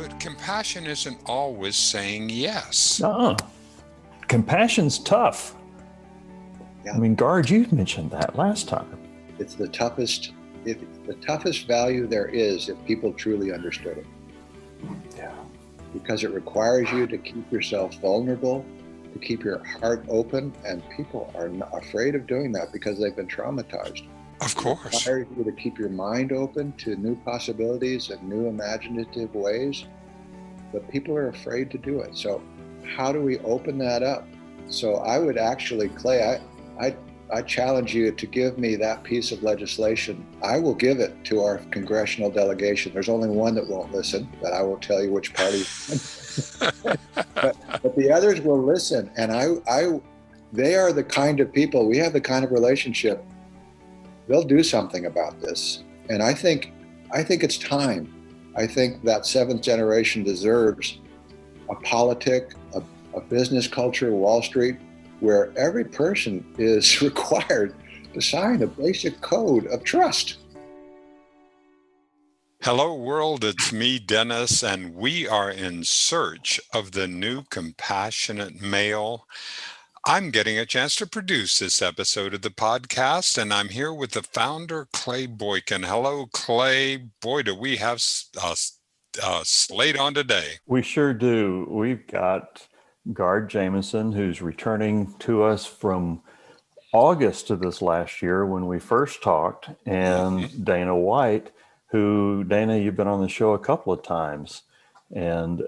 But compassion isn't always saying yes. Compassion's tough. Yeah. I mean, Gard, you mentioned that last time. It's the toughest value there is if people truly understood it. Yeah. Because it requires you to keep yourself vulnerable, to keep your heart open, and people are not afraid of doing that because they've been traumatized. Of course. It requires you to keep your mind open to new possibilities and new imaginative ways, but people are afraid to do it. So how do we open that up? So I would actually, Clay, I challenge you to give me that piece of legislation. I will give it to our congressional delegation. There's only one that won't listen, but I won't tell you which party. but the others will listen. And they are the kind of people, we have the kind of relationship, they'll do something about this. And I think it's time. I think that seventh generation deserves a politic, a business culture, Wall Street, where every person is required to sign a basic code of trust. Hello, world. It's me, Dennis, and we are in search of the new compassionate male. I'm getting a chance to produce this episode of the podcast, and I'm here with the founder, Clay Boykin. Hello, Clay. Boy, do we have a slate on today. We sure do. We've got Gard Jameson, who's returning to us from August of this last year when we first talked, and Dana White, who, Dana, you've been on the show a couple of times, and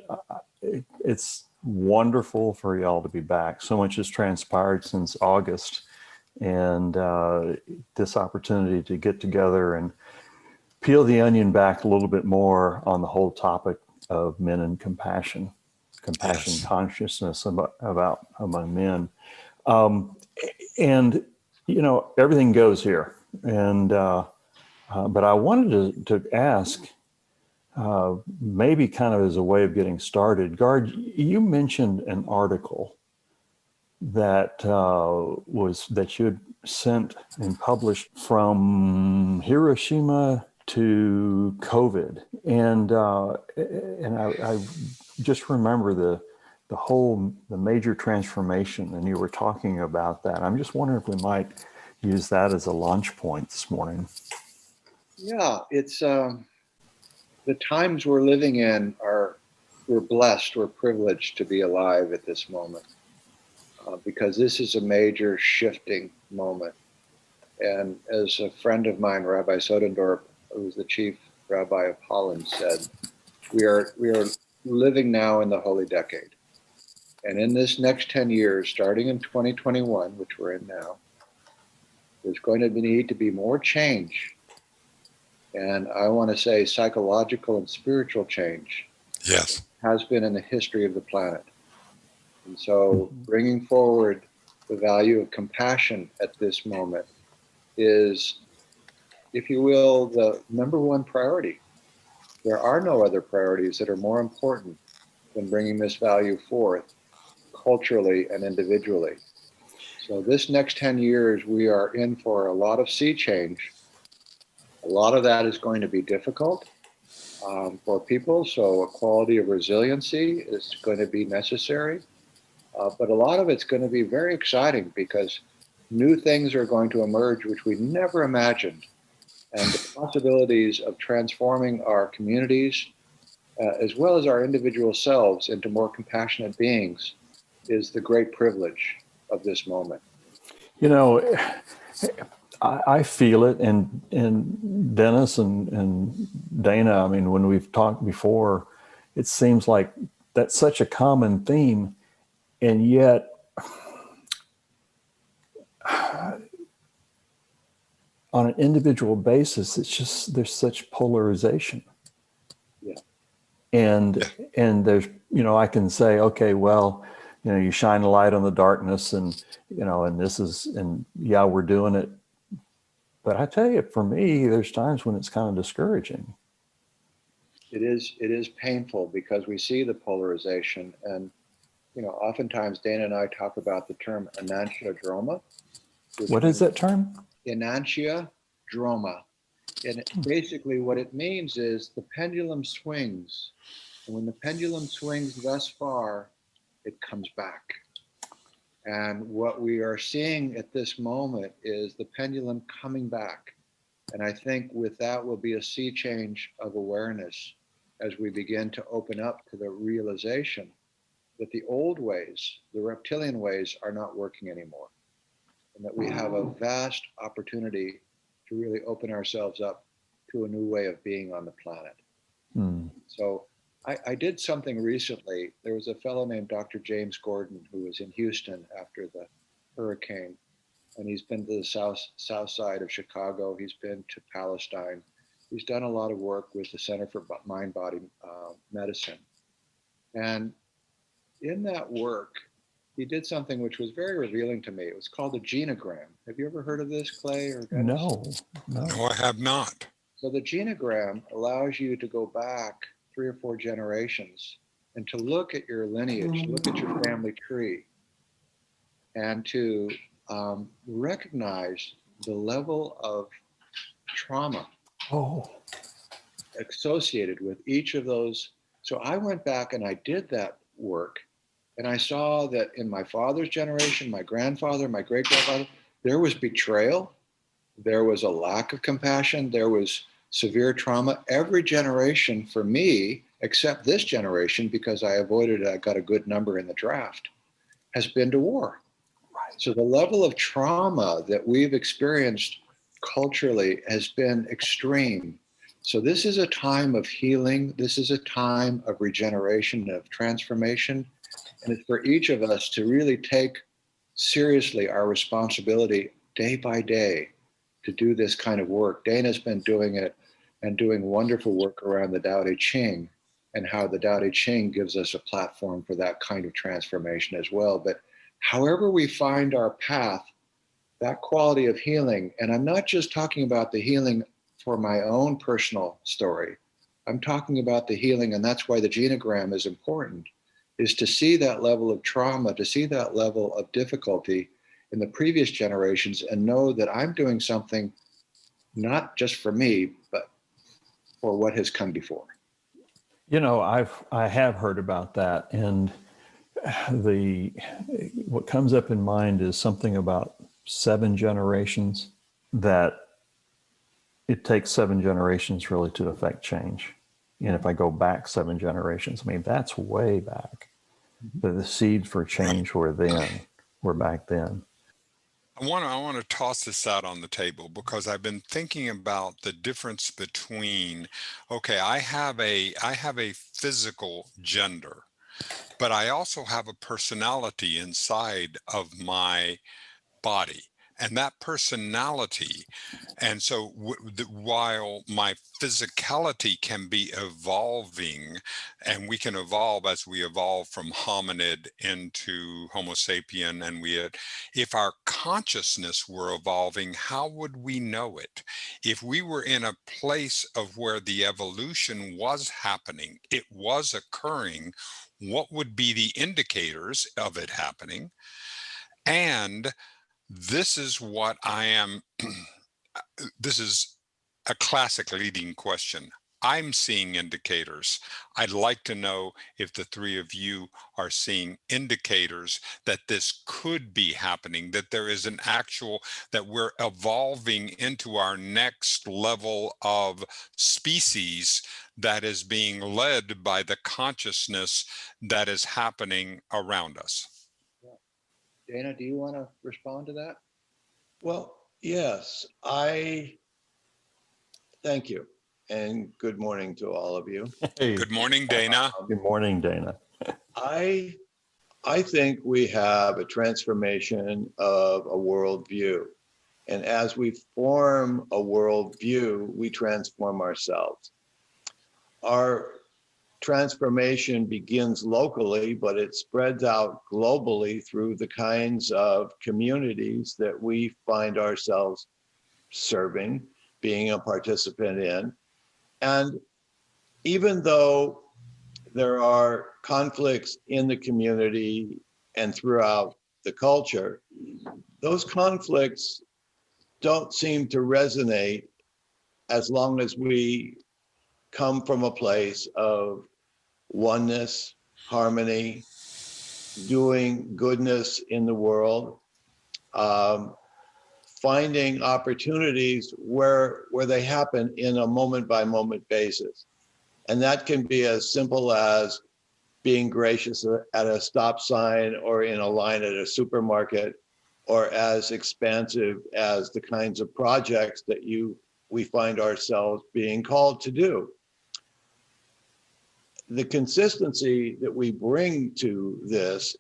it's wonderful for y'all to be back. So much has transpired since August, and this opportunity to get together and peel the onion back a little bit more on the whole topic of men and compassion. Yes. Consciousness about among men. And, everything goes here. And, but I wanted to ask, maybe kind of as a way of getting started, Gard, you mentioned an article that that you had sent and published from Hiroshima to COVID. And I just remember the major transformation, and you were talking about that. I'm just wondering if we might use that as a launch point this morning. Yeah, it's the times we're living in we're blessed, we're privileged to be alive at this moment because this is a major shifting moment. And as a friend of mine, Rabbi Sodendorf, who's the chief rabbi of Holland, said, we are living now in the Holy Decade. And in this next 10 years, starting in 2021, which we're in now, there's going to need to be more change. And I want to say psychological and spiritual change. Yes. Has been in the history of the planet. And so bringing forward the value of compassion at this moment is, if you will, the number one priority. There are no other priorities that are more important than bringing this value forth culturally and individually. So this next 10 years, we are in for a lot of sea change. A lot of that is going to be difficult for people, so a quality of resiliency is going to be necessary. But a lot of it's going to be very exciting because new things are going to emerge which we never imagined. And the possibilities of transforming our communities, as well as our individual selves, into more compassionate beings is the great privilege of this moment. I feel it, and Dennis and Dana, I mean, when we've talked before, it seems like that's such a common theme, and yet on an individual basis, it's just, there's such polarization. Yeah. And there's, I can say, okay, well, you shine a light on the darkness and we're doing it. But I tell you, for me, there's times when it's kind of discouraging. It is painful because we see the polarization, and oftentimes Dana and I talk about the term enantiodroma. What is that term? Enantiodroma. And basically what it means is the pendulum swings And when the pendulum swings thus far, it comes back. And what we are seeing at this moment is the pendulum coming back. And I think with that will be a sea change of awareness as we begin to open up to the realization that the old ways, the reptilian ways, are not working anymore. And that we have a vast opportunity to really open ourselves up to a new way of being on the planet. So I did something recently. There was a fellow named Dr. James Gordon who was in Houston after the hurricane. And he's been to the south side of Chicago. He's been to Palestine. He's done a lot of work with the Center for Mind-Body Medicine. And in that work, he did something which was very revealing to me. It was called a genogram. Have you ever heard of this, Clay or Dennis? No, I have not. So the genogram allows you to go back 3 or 4 generations and to look at your lineage, look at your family tree, and to recognize the level of trauma associated with each of those. So I went back and I did that work, and I saw that in my father's generation, my grandfather, my great-grandfather, there was betrayal, there was a lack of compassion, there was severe trauma. Every generation for me, except this generation, because I got a good number in the draft, has been to war. So the level of trauma that we've experienced culturally has been extreme. So this is a time of healing. This is a time of regeneration, of transformation. And it's for each of us to really take seriously our responsibility day by day to do this kind of work. Dana's been doing it and doing wonderful work around the Tao Te Ching, and how the Tao Te Ching gives us a platform for that kind of transformation as well. But however we find our path, that quality of healing, and I'm not just talking about the healing for my own personal story, I'm talking about the healing, and that's why the genogram is important, is to see that level of trauma, to see that level of difficulty in the previous generations and know that I'm doing something not just for me, but for what has come before. You know, I have heard about that, and what comes up in mind is something about 7 generations, that it takes 7 generations really to affect change. And if I go back 7 generations, I mean, that's way back. The seeds for change were back then. I want to toss this out on the table because I've been thinking about the difference between, okay, I have a physical gender, but I also have a personality inside of my body. And that personality, and so while my physicality can be evolving, and we can evolve as we evolve from hominid into Homo sapien, and if our consciousness were evolving, how would we know it? If we were in a place of where the evolution was happening, it was occurring, what would be the indicators of it happening? And this is what I am, this is a classic leading question. I'm seeing indicators. I'd like to know if the 3 of you are seeing indicators that this could be happening, that there is that we're evolving into our next level of species that is being led by the consciousness that is happening around us. Dana, do you want to respond to that? Well, yes, thank you. And good morning to all of you. Hey, good morning, Dana. Good morning, Dana. I think we have a transformation of a worldview. And as we form a worldview, we transform ourselves. Our transformation begins locally, but it spreads out globally through the kinds of communities that we find ourselves serving, being a participant in. And even though there are conflicts in the community and throughout the culture, those conflicts don't seem to resonate as long as we come from a place of oneness, harmony, doing goodness in the world, finding opportunities where they happen in a moment by moment basis. And that can be as simple as being gracious at a stop sign or in a line at a supermarket, or as expansive as the kinds of projects that we find ourselves being called to do. The consistency that we bring to this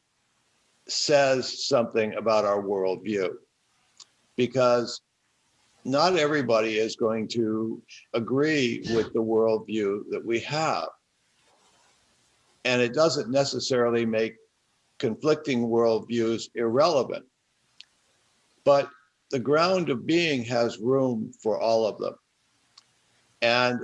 says something about our worldview, because not everybody is going to agree with the worldview that we have. And it doesn't necessarily make conflicting worldviews irrelevant. But the ground of being has room for all of them. And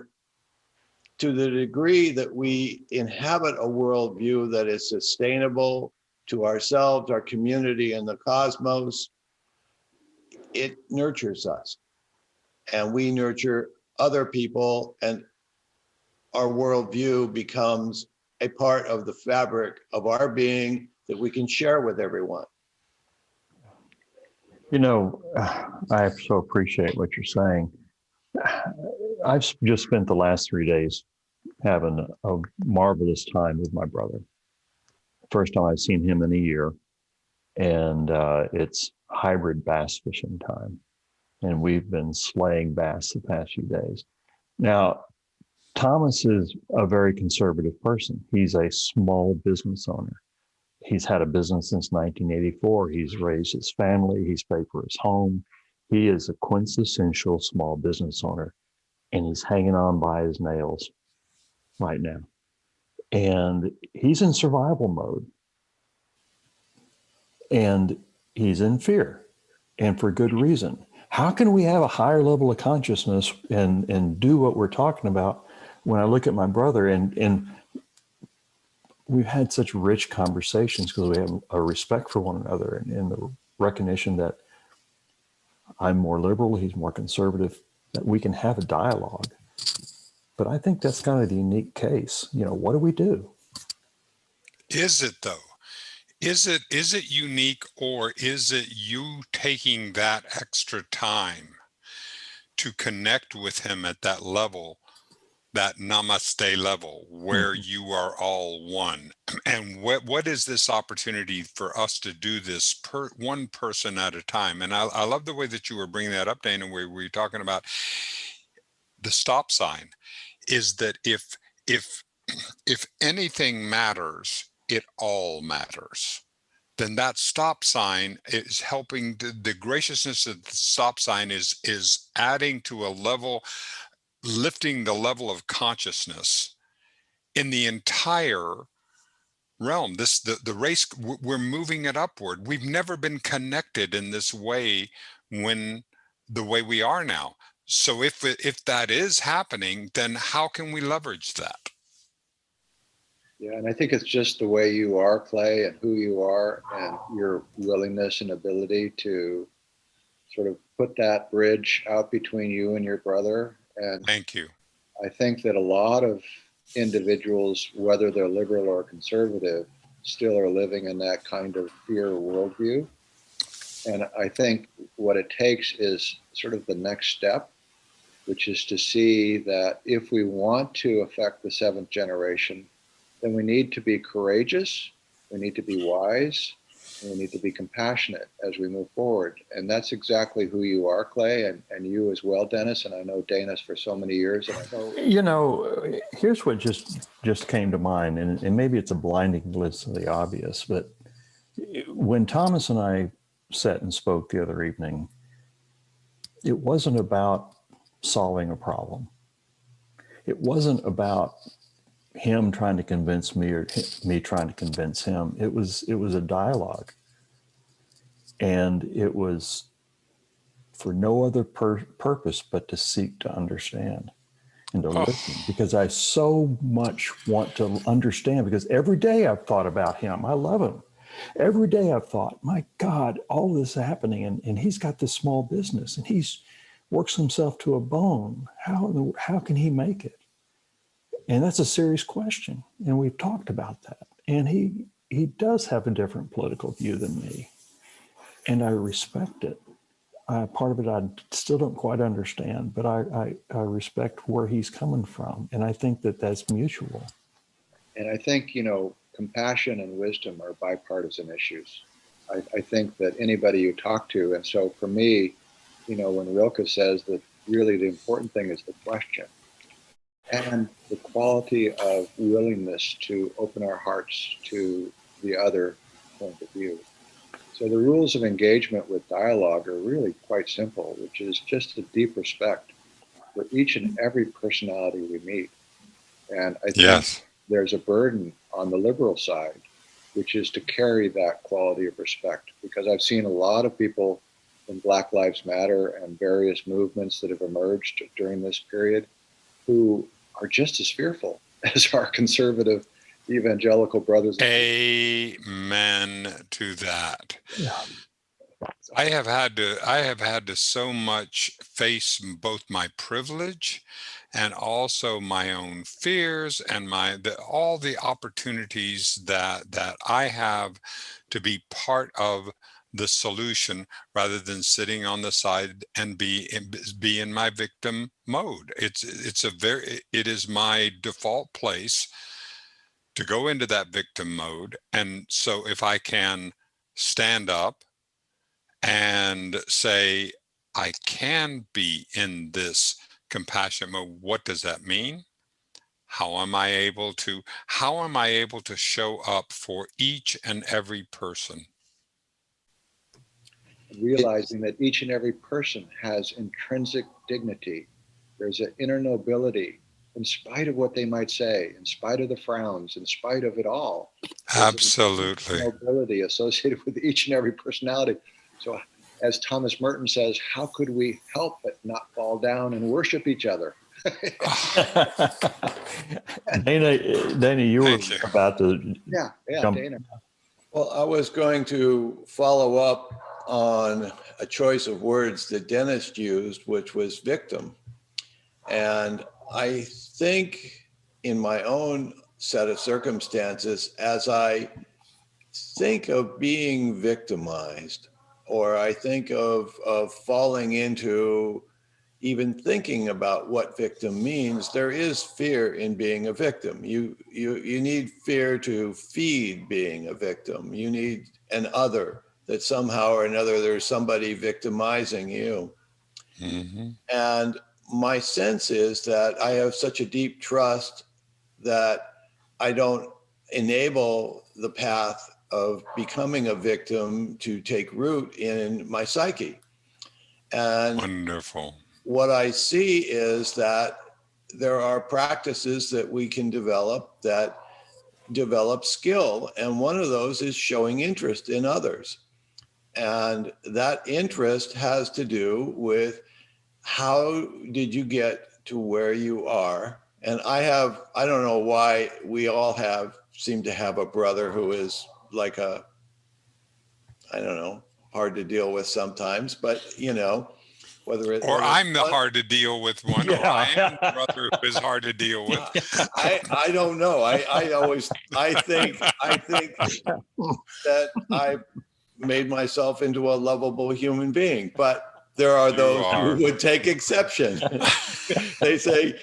to the degree that we inhabit a worldview that is sustainable to ourselves, our community, and the cosmos, it nurtures us. And we nurture other people, and our worldview becomes a part of the fabric of our being that we can share with everyone. You know, I so appreciate what you're saying. I've just spent the last 3 days having a marvelous time with my brother. First time I've seen him in a year, and it's hybrid bass fishing time. And we've been slaying bass the past few days. Now, Thomas is a very conservative person. He's a small business owner. He's had a business since 1984. He's raised his family. He's paid for his home. He is a quintessential small business owner, and he's hanging on by his nails right now. And he's in survival mode. And he's in fear, and for good reason. How can we have a higher level of consciousness and do what we're talking about when I look at my brother and we've had such rich conversations because we have a respect for one another and the recognition that I'm more liberal, he's more conservative, that we can have a dialogue. But I think that's kind of the unique case. You know, what do we do? Is it though? Is it unique, or is it you taking that extra time to connect with him at that level, that namaste level, where you are all one? And what is this opportunity for us to do this one person at a time? And I love the way that you were bringing that up, Dana, where we were talking about the stop sign, is that if anything matters, it all matters. Then that stop sign is helping. The graciousness of the stop sign is adding to a level, lifting the level of consciousness in the entire realm. The race, we're moving it upward. We've never been connected in this way the way we are now. So if that is happening, then how can we leverage that? Yeah, and I think it's just the way you are, Clay, and who you are, and your willingness and ability to sort of put that bridge out between you and your brother. And thank you. I think that a lot of individuals, whether they're liberal or conservative, still are living in that kind of fear worldview. And I think what it takes is sort of the next step, which is to see that if we want to affect the seventh generation, then we need to be courageous, we need to be wise, and we need to be compassionate as we move forward. And that's exactly who you are, Clay, and you as well, Dennis. And I know Dana's for so many years. And I know, you know, here's what just came to mind, and maybe it's a blinding list of the obvious, but when Thomas and I sat and spoke the other evening, it wasn't about solving a problem. It wasn't about him trying to convince me or me trying to convince him. It was a dialogue, and it was for no other purpose but to seek to understand and to listen, because I so much want to understand, because every day I've thought about him. I love him. Every day I've thought, my God, all this is happening, and he's got this small business and he's works himself to a bone. How can he make it? And that's a serious question. And we've talked about that. And he does have a different political view than me. And I respect it. Part of it I still don't quite understand, but I respect where he's coming from. And I think that that's mutual. And I think, compassion and wisdom are bipartisan issues. I think that anybody you talk to, and so for me, when Rilke says that really the important thing is the question and the quality of willingness to open our hearts to the other point of view. So the rules of engagement with dialogue are really quite simple, which is just a deep respect for each and every personality we meet. And I think there's a burden on the liberal side, which is to carry that quality of respect, because I've seen a lot of people in Black Lives Matter and various movements that have emerged during this period who are just as fearful as our conservative evangelical brothers. Amen to that. Yeah. I have had to so much face both my privilege and also my own fears and all the opportunities that I have to be part of the solution rather than sitting on the side and be in my victim mode. It is my default place to go into that victim mode. And so if I can stand up and say, I can be in this compassion mode, what does that mean? How am I able to show up for each and every person? Realizing that each and every person has intrinsic dignity. There's an inner nobility in spite of what they might say, in spite of the frowns, in spite of it all. Absolutely. Nobility associated with each and every personality. So as Thomas Merton says, how could we help but not fall down and worship each other? Dana, you were about to jump. Dana. Well, I was going to follow up on a choice of words that Dennis used, which was victim. And I think in my own set of circumstances, as I think of being victimized, or I think of falling into even thinking about what victim means, there is fear in being a victim. You need fear to feed being a victim. You need an other, that somehow or another there's somebody victimizing you. Mm-hmm. And my sense is that I have such a deep trust that I don't enable the path of becoming a victim to take root in my psyche. And wonderful. What I see is that there are practices that we can develop that develop skill. And one of those is showing interest in others. And that interest has to do with how did you get to where you are? And I don't know why we all seem to have a brother who is like I don't know, hard to deal with sometimes, but whether I'm the hard to deal with one, or I am the brother who is hard to deal with. I don't know. I think that I've made myself into a lovable human being, but there are those who would take exception. They say,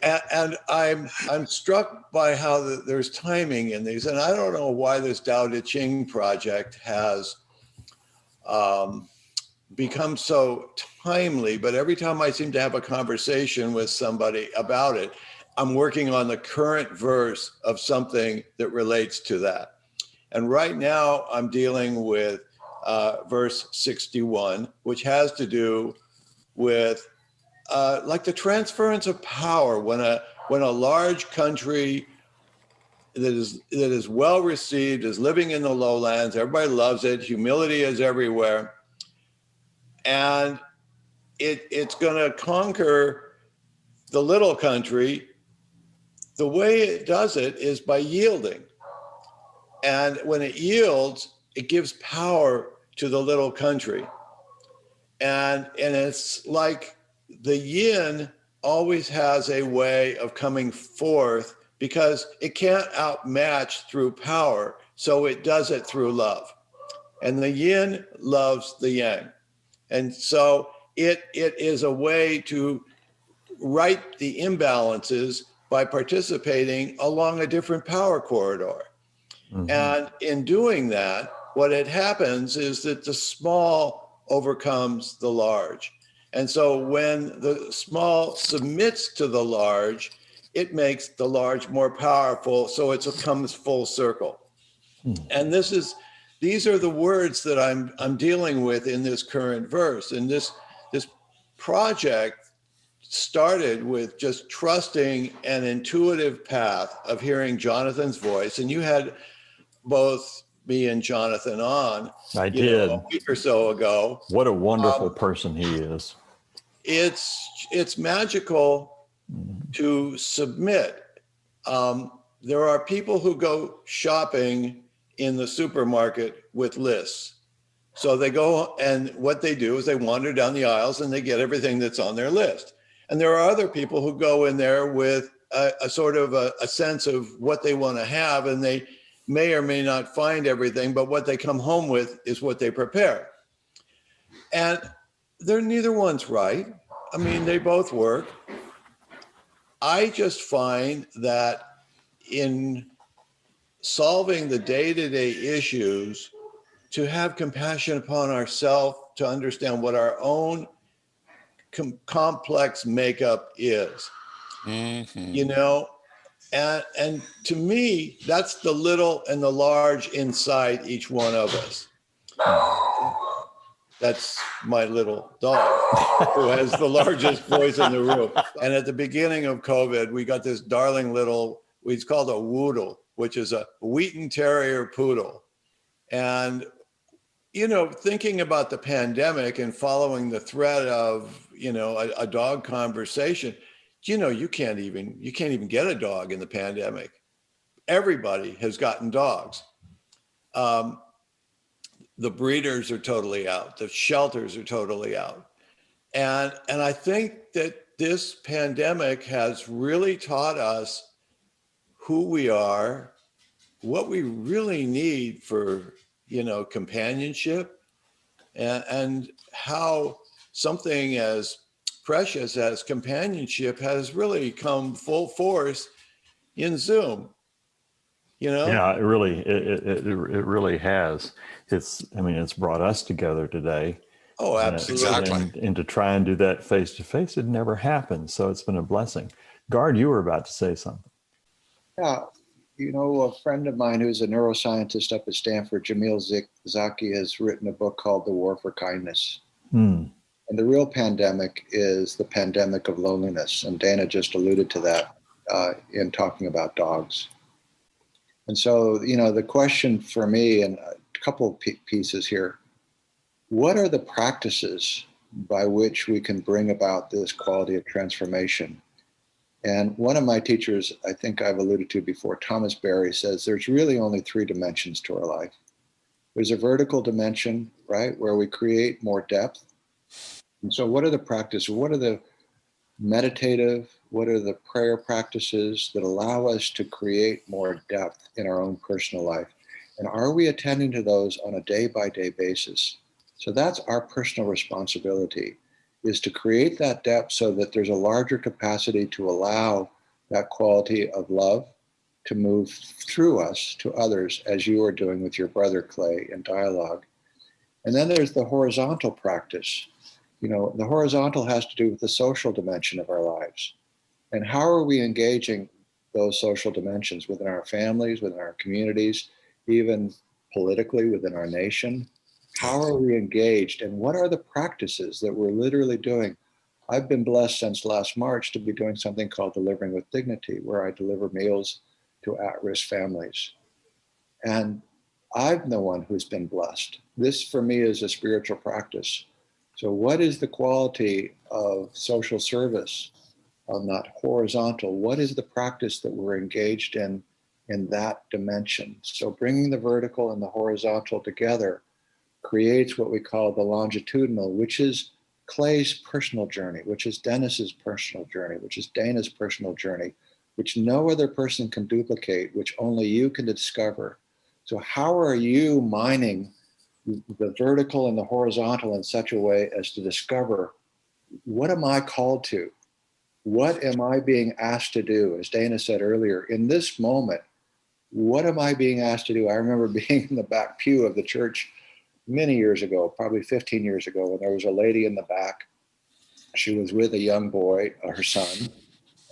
and I'm struck by how there's timing in these, and I don't know why this Tao Te Ching project has become so timely, but every time I seem to have a conversation with somebody about it, I'm working on the current verse of something that relates to that. And right now I'm dealing with verse 61, which has to do with like the transference of power when a large country that is well received, is living in the lowlands, everybody loves it, humility is everywhere, and it's going to conquer the little country. The way it does it is by yielding. And when it yields, it gives power to the little country. And it's like the yin always has a way of coming forth because it can't outmatch through power. So it does it through love. And the yin loves the yang. And so it is a way to right the imbalances by participating along a different power corridor. Mhm. And in doing that, what it happens is that the small overcomes the large. And so when the small submits to the large, it makes the large more powerful. So it comes full circle. And these are the words that I'm dealing with in this current verse. And this project started with just trusting an intuitive path of hearing Jonathan's voice. And you had both me and Jonathan on, I did. a week or so ago. What a wonderful person he is. It's magical to submit. There are people who go shopping in the supermarket with lists. So they go, and what they do is they wander down the aisles and they get everything that's on their list. And there are other people who go in there with a sort of a sense of what they want to have, and they may or may not find everything, but what they come home with is what they prepare. And neither one's right. I mean, they both work. I just find that in solving the day-to-day issues, to have compassion upon ourselves, to understand what our own complex makeup is, and to me, that's the little and the large inside each one of us. That's my little dog who has the largest voice in the room. And at the beginning of COVID, we got this darling little, it's called a Woodle, which is a Wheaton Terrier Poodle. And, thinking about the pandemic and following the thread of, a dog conversation, you can't even get a dog in the pandemic. Everybody has gotten dogs. The breeders are totally out. The shelters are totally out. And I think that this pandemic has really taught us who we are, what we really need for, companionship, and how something as precious as companionship has really come full force in Zoom. Yeah, it really has. It's brought us together today. Oh, absolutely. Exactly. And to try and do that face to face, it never happened. So it's been a blessing. Gard, you were about to say something. Yeah, a friend of mine who's a neuroscientist up at Stanford, Jamil Zaki, has written a book called The War for Kindness. And the real pandemic is the pandemic of loneliness. And Dana just alluded to that in talking about dogs. And so, the question for me, and a couple of pieces here, what are the practices by which we can bring about this quality of transformation? And one of my teachers, I think I've alluded to before, Thomas Berry, says there's really only 3 dimensions to our life. There's a vertical dimension, right, where we create more depth. And so what are the practices? What are the meditative, what are the prayer practices that allow us to create more depth in our own personal life? And are we attending to those on a day-by-day basis? So that's our personal responsibility, is to create that depth so that there's a larger capacity to allow that quality of love to move through us to others, as you are doing with your brother Clay in dialogue. And then there's the horizontal practice. The horizontal has to do with the social dimension of our lives. And how are we engaging those social dimensions within our families, within our communities, even politically within our nation? How are we engaged, and what are the practices that we're literally doing? I've been blessed since last March to be doing something called Delivering with Dignity, where I deliver meals to at-risk families. And I'm the one who's been blessed. This, for me, is a spiritual practice. So what is the quality of social service on that horizontal? What is the practice that we're engaged in that dimension? So bringing the vertical and the horizontal together creates what we call the longitudinal, which is Clay's personal journey, which is Dennis's personal journey, which is Dana's personal journey, which no other person can duplicate, which only you can discover. So how are you mining the vertical and the horizontal in such a way as to discover, what am I called to? What am I being asked to do? As Dana said earlier, in this moment, what am I being asked to do? I remember being in the back pew of the church many years ago, probably 15 years ago, when there was a lady in the back. She was with a young boy, her son,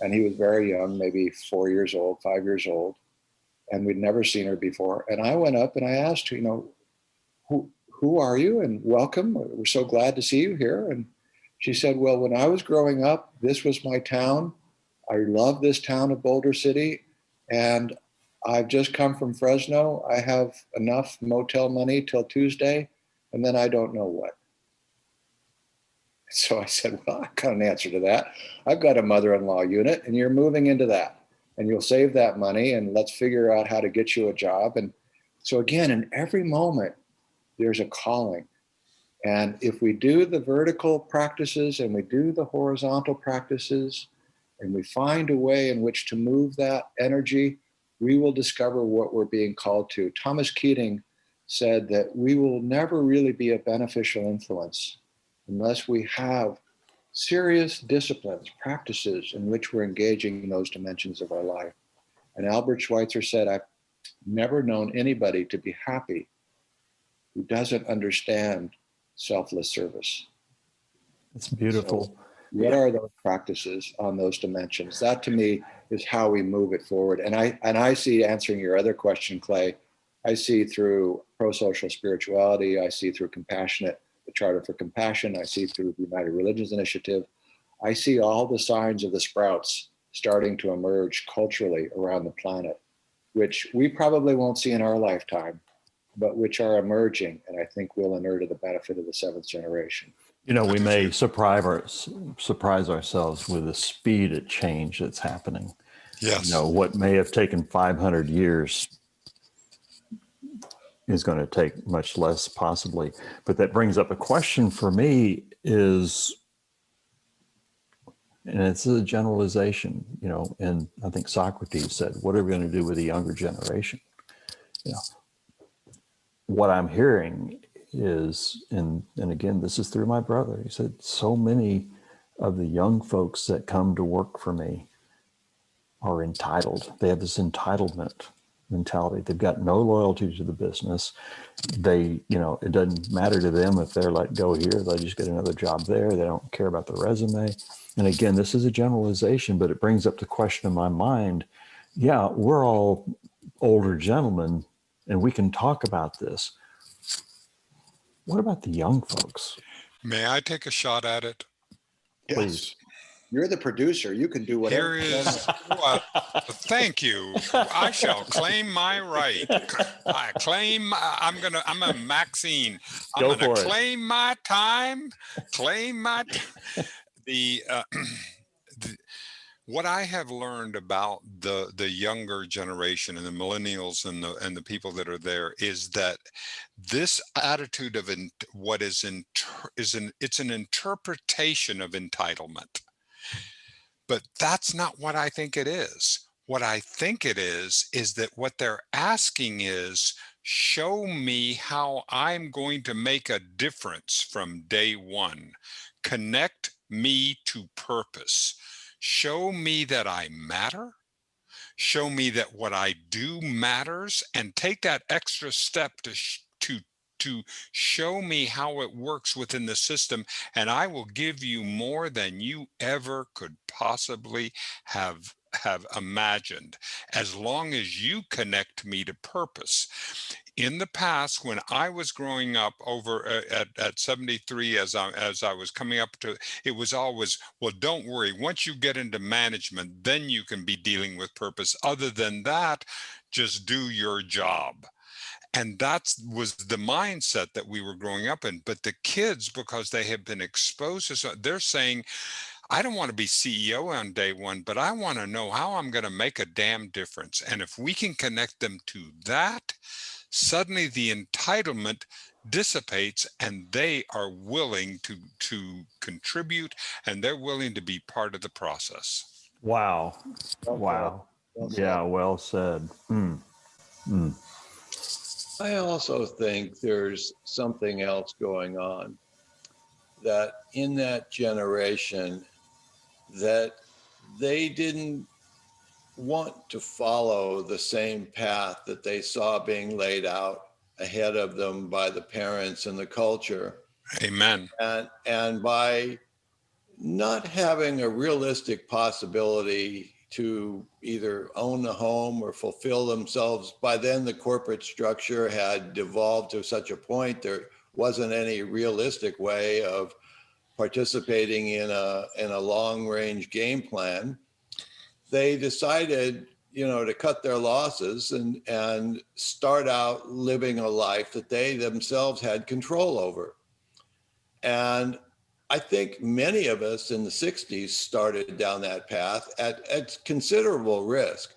and he was very young, maybe 4 years old, 5 years old, and we'd never seen her before. And I went up and I asked her, who are you, and welcome. We're so glad to see you here. And she said, well, when I was growing up, this was my town. I love this town of Boulder City, and I've just come from Fresno. I have enough motel money till Tuesday, and then I don't know what. So I said, well, I've got an answer to that. I've got a mother-in-law unit, and you're moving into that, and you'll save that money, and let's figure out how to get you a job. And so again, in every moment, there's a calling. And if we do the vertical practices and we do the horizontal practices, and we find a way in which to move that energy, we will discover what we're being called to. Thomas Keating said that we will never really be a beneficial influence unless we have serious disciplines, practices in which we're engaging in those dimensions of our life. And Albert Schweitzer said, I've never known anybody to be happy who doesn't understand selfless service. It's beautiful. So what are those practices on those dimensions? That to me is how we move it forward. And I see, answering your other question, Clay, I see through pro-social spirituality, I see through the Charter for Compassion, I see through the United Religions Initiative, I see all the signs of the sprouts starting to emerge culturally around the planet, which we probably won't see in our lifetime, but which are emerging, and I think will inure to the benefit of the seventh generation. We may surprise ourselves with the speed of change that's happening. Yes. What may have taken 500 years is going to take much less, possibly. But that brings up a question for me is, and it's a generalization, and I think Socrates said, what are we going to do with the younger generation? What I'm hearing is, and again, this is through my brother, he said, so many of the young folks that come to work for me are entitled. They have this entitlement mentality. They've got no loyalty to the business. They, it doesn't matter to them if they're let go here, they'll just get another job there. They don't care about the resume. And again, this is a generalization, but it brings up the question in my mind. Yeah, we're all older gentlemen and we can talk about this. What about the young folks? May I take a shot at it? Please. You're the producer. You can do whatever. Here is what. Thank you. I shall claim my right. I'm a Maxine. I'm Go gonna for it. claim my time. What I have learned about the younger generation and the millennials and the people that are there is that this attitude of it's an interpretation of entitlement. But that's not what I think it is. What I think it is that what they're asking is, show me how I'm going to make a difference from day one. Connect me to purpose. Show me that I matter. Show me that what I do matters, and take that extra step to show me how it works within the system, and I will give you more than you ever could possibly have imagined, as long as you connect me to purpose. In the past, when I was growing up over at 73, as I was coming up to, it was always, well, don't worry, once you get into management, then you can be dealing with purpose. Other than that, just do your job. And that was the mindset that we were growing up in. But the kids, because they have been exposed to, they're saying, I don't want to be CEO on day one, but I want to know how I'm going to make a damn difference. And if we can connect them to that, suddenly the entitlement dissipates, and they are willing to contribute, and they're willing to be part of the process. Wow. Well said. Wow. Well said. Yeah, well said. Mm. Mm. I also think there's something else going on, that in that generation, that they didn't want to follow the same path that they saw being laid out ahead of them by the parents and the culture. Amen. And by not having a realistic possibility to either own a home or fulfill themselves. By then, the corporate structure had devolved to such a point there wasn't any realistic way of participating in a long range game plan. They decided, to cut their losses and start out living a life that they themselves had control over. And I think many of us in the 60s started down that path at considerable risk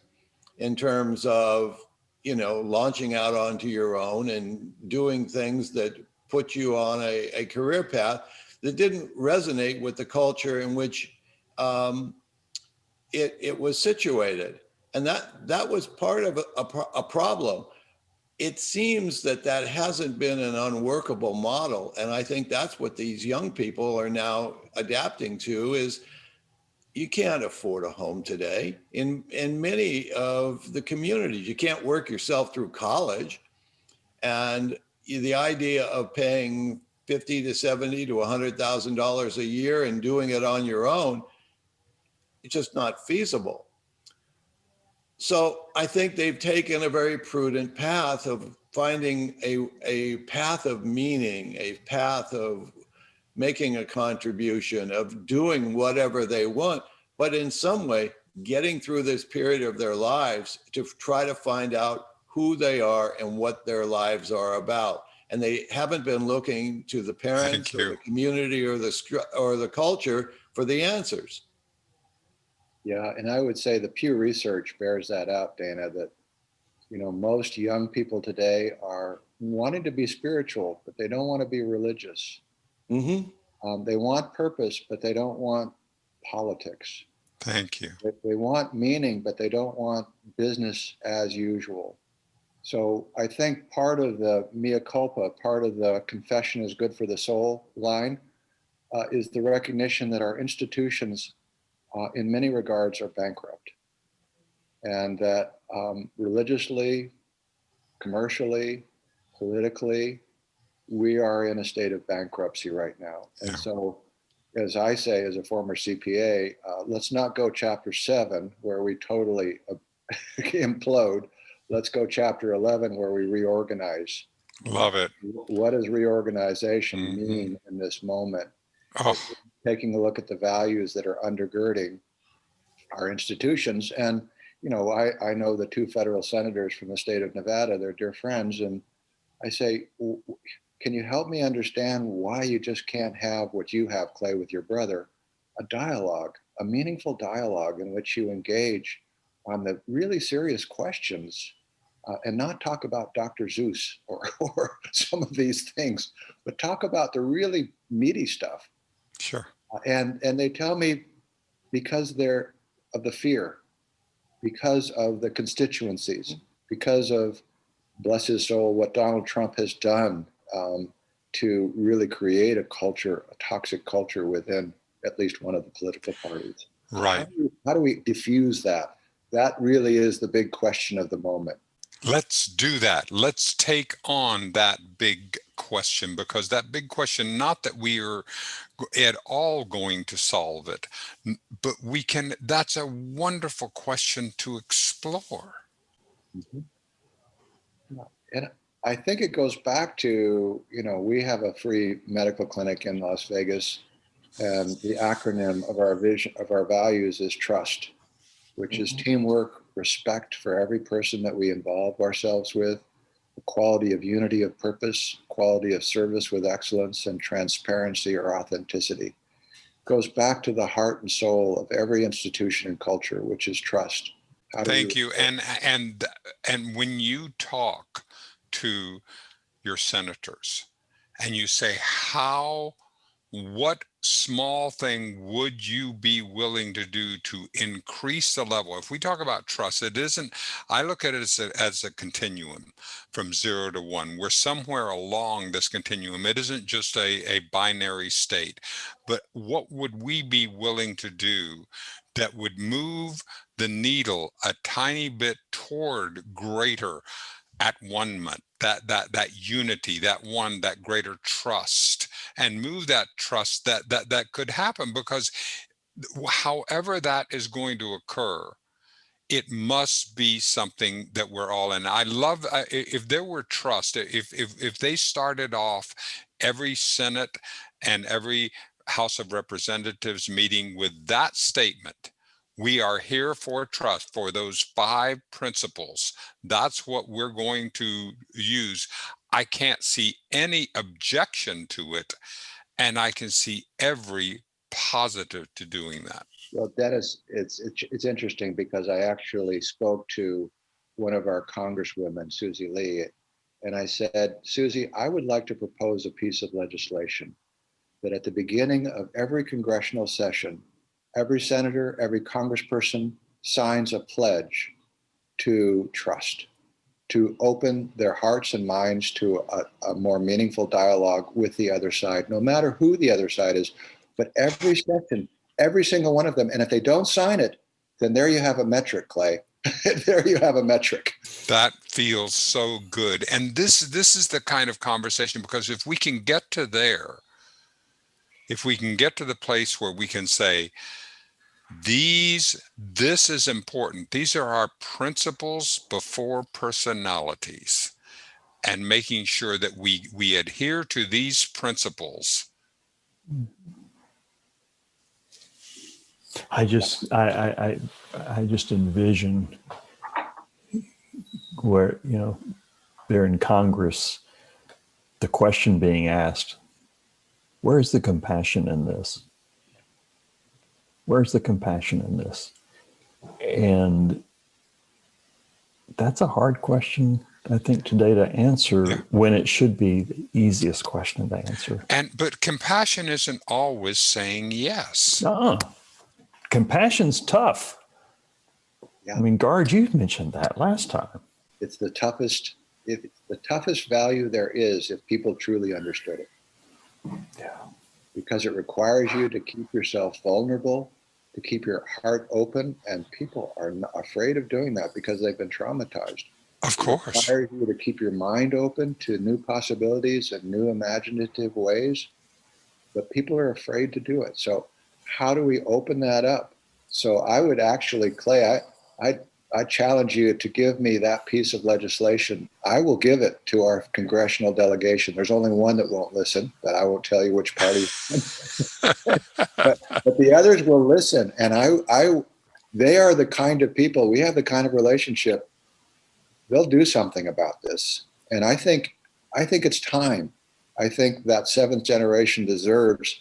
in terms of, launching out onto your own and doing things that put you on a career path that didn't resonate with the culture in which it was situated. And that was part of a problem. It seems that hasn't been an unworkable model. And I think that's what these young people are now adapting to is you can't afford a home today in many of the communities. You can't work yourself through college. And the idea of paying $50 to $70 to $100,000 a year and doing it on your own, it's just not feasible. So I think they've taken a very prudent path of finding a path of meaning, a path of making a contribution, of doing whatever they want, but in some way getting through this period of their lives to try to find out who they are and what their lives are about. And they haven't been looking to the parents or the community or the culture for the answers. Yeah, and I would say the Pew Research bears that out, Dana, that, most young people today are wanting to be spiritual, but they don't want to be religious. Mm-hmm. They want purpose, but they don't want politics. Thank you. They want meaning, but they don't want business as usual. So I think part of the mea culpa, part of the confession is good for the soul line, is the recognition that our institutions in many regards are bankrupt, and that religiously, commercially, politically, we are in a state of bankruptcy right now. And so, as I say, as a former CPA, let's not go chapter 7 where we totally implode. Let's go chapter 11 where we reorganize. Love it. What does reorganization mean in this moment? Oh. Taking a look at the values that are undergirding our institutions. And, I know the 2 federal senators from the state of Nevada, they're dear friends. And I say, can you help me understand why you just can't have what you have, Clay, with your brother, a dialogue, a meaningful dialogue in which you engage on the really serious questions and not talk about Dr. Zeus or some of these things, but talk about the really meaty stuff. Sure. And they tell me because they're of the fear, because of the constituencies, because of, bless his soul, what Donald Trump has done to really create a culture, a toxic culture within at least one of the political parties. Right. How do we diffuse that? That really is the big question of the moment. Let's do that. Let's take on that big question, because that big question, not that we are at all going to solve it, but we can, that's a wonderful question to explore. And I think it goes back to, we have a free medical clinic in Las Vegas, and the acronym of our vision, of our values is trust, which is teamwork, respect for every person that we involve ourselves with, the quality of unity of purpose, quality of service with excellence, and transparency or authenticity. It goes back to the heart and soul of every institution and culture, which is trust. Thank you. And when you talk to your senators, and you say, what small thing would you be willing to do to increase the level? If we talk about trust, it isn't, I look at it as a continuum from 0 to 1. We're somewhere along this continuum. It isn't just a binary state, but what would we be willing to do that would move the needle a tiny bit toward greater at one-ment, that unity, that greater trust, and move that trust that could happen, because however that is going to occur, it must be something that we're all in. I love if there were trust, if they started off every Senate and every House of Representatives meeting with that statement: we are here for trust, for those 5 principles. That's what we're going to use. I can't see any objection to it, and I can see every positive to doing that. Well, Dennis, it's interesting because I actually spoke to one of our congresswomen, Susie Lee, and I said, Susie, I would like to propose a piece of legislation that at the beginning of every congressional session, every senator, every congressperson signs a pledge to trust, to open their hearts and minds to a more meaningful dialogue with the other side, no matter who the other side is. But every session, every single one of them, and if they don't sign it, then there you have a metric, Clay. There you have a metric. That feels so good. And this is the kind of conversation, because if we can get to there, if we can get to the place where we can say, this is important. These are our principles before personalities, and making sure that we adhere to these principles. I just envision where, they're in Congress, the question being asked, where's the compassion in this? Where's the compassion in this? And that's a hard question, I think, today to answer, when it should be the easiest question to answer. But compassion isn't always saying yes. Compassion's tough. Yeah. I mean, Gard, you mentioned that last time. It's the toughest value there is, if people truly understood it. Yeah. Because it requires you to keep yourself vulnerable, to keep your heart open, and people are not afraid of doing that because they've been traumatized. Of course. It requires you to keep your mind open to new possibilities and new imaginative ways, but people are afraid to do it. So how do we open that up? So I would actually, Clay, I challenge you to give me that piece of legislation. I will give it to our congressional delegation. There's only one that won't listen, but I won't tell you which party. but the others will listen. And they are the kind of people, we have the kind of relationship, they'll do something about this. And I think it's time. I think that 7th generation deserves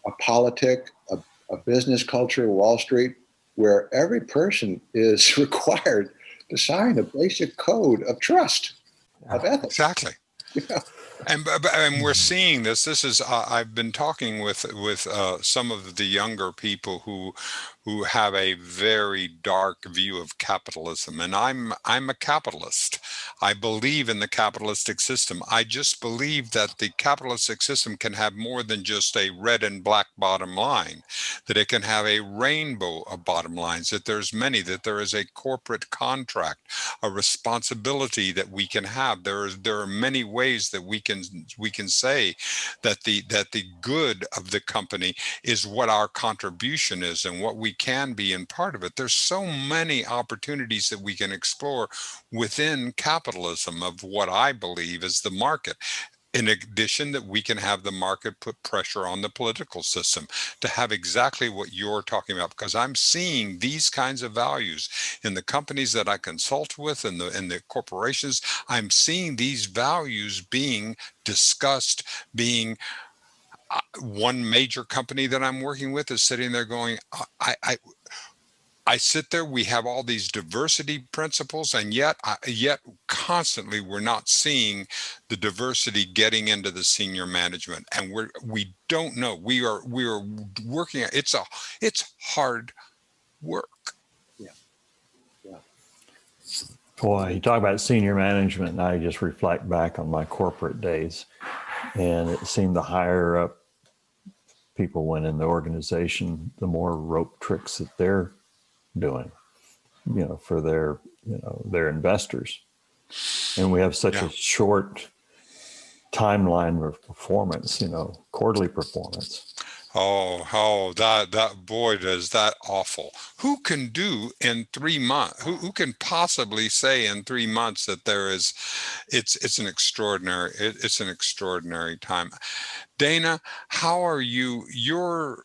a politic, a business culture, Wall Street, where every person is required to sign a basic code of trust, of ethics. Exactly. Yeah. And we're seeing this. This is I've been talking with some of the younger people who have a very dark view of capitalism, and I'm a capitalist. I believe in the capitalistic system. I just believe that the capitalistic system can have more than just a red and black bottom line, that it can have a rainbow of bottom lines, that there's many, that there is a corporate contract, a responsibility that we can have. There are many ways that we can say that the good of the company is what our contribution is and what we can be in part of it. There's so many opportunities that we can explore within capitalism of what I believe is the market. In addition, that we can have the market put pressure on the political system to have exactly what you're talking about, because I'm seeing these kinds of values in the companies that I consult with and the corporations. I'm seeing these values being discussed, being one major company that I'm working with is sitting there going, I sit there, we have all these diversity principles, and yet constantly we're not seeing the diversity getting into the senior management, and we don't know. We are working. It's hard work. Yeah. Yeah. Boy, you talk about senior management, and I just reflect back on my corporate days, and it seemed the higher up people went in the organization, the more rope tricks that they're doing, for their investors. And we have such a short timeline of performance, quarterly performance. Oh, that boy, does that awful. Who can do in 3 months? Who can possibly say in 3 months that it's an extraordinary time. Dana, how are your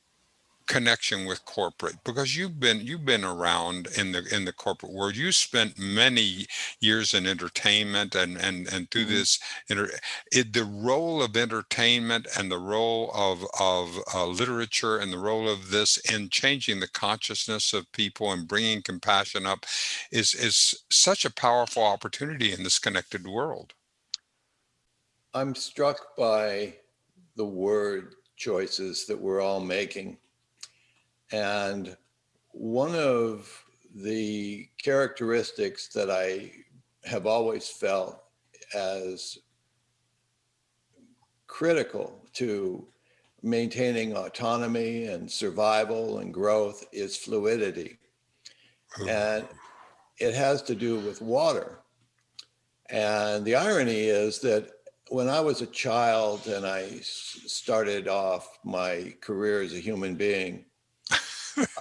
connection with corporate, because you've been around in the corporate world. You spent many years in entertainment and through this the role of entertainment and the role of literature and the role of this in changing the consciousness of people and bringing compassion up is such a powerful opportunity in this connected world. I'm struck by the word choices that we're all making. And one of the characteristics that I have always felt as critical to maintaining autonomy and survival and growth is fluidity. And it has to do with water. And the irony is that when I was a child and I started off my career as a human being,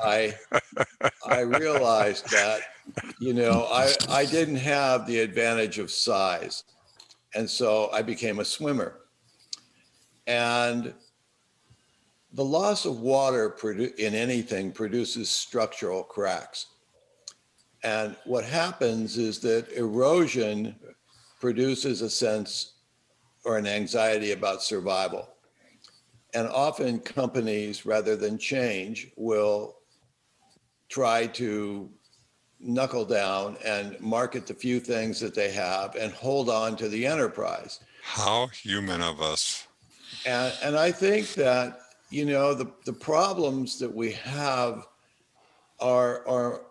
I realized that, I didn't have the advantage of size. And so I became a swimmer. And the loss of water in anything produces structural cracks. And what happens is that erosion produces a sense or an anxiety about survival. And often companies, rather than change, will try to knuckle down and market the few things that they have and hold on to the enterprise. How human of us. And I think that, the problems that we have are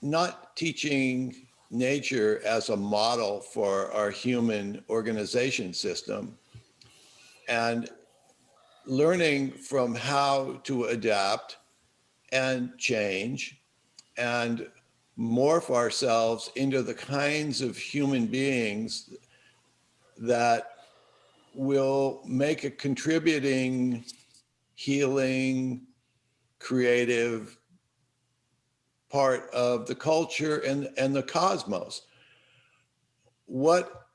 not teaching nature as a model for our human organization system and learning from how to adapt and change and morph ourselves into the kinds of human beings that will make a contributing, healing, creative part of the culture and the cosmos. What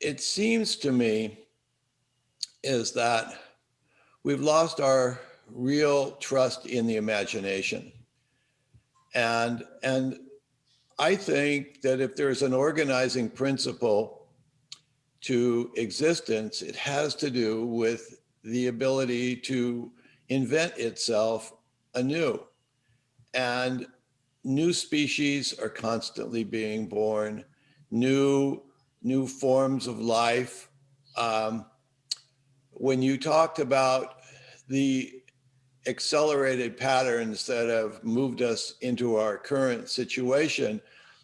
it seems to me is that we've lost our real trust in the imagination. And I think that if there's an organizing principle to existence, it has to do with the ability to invent itself anew. And new species are constantly being born, new forms of life. When you talked about the accelerated patterns that have moved us into our current situation,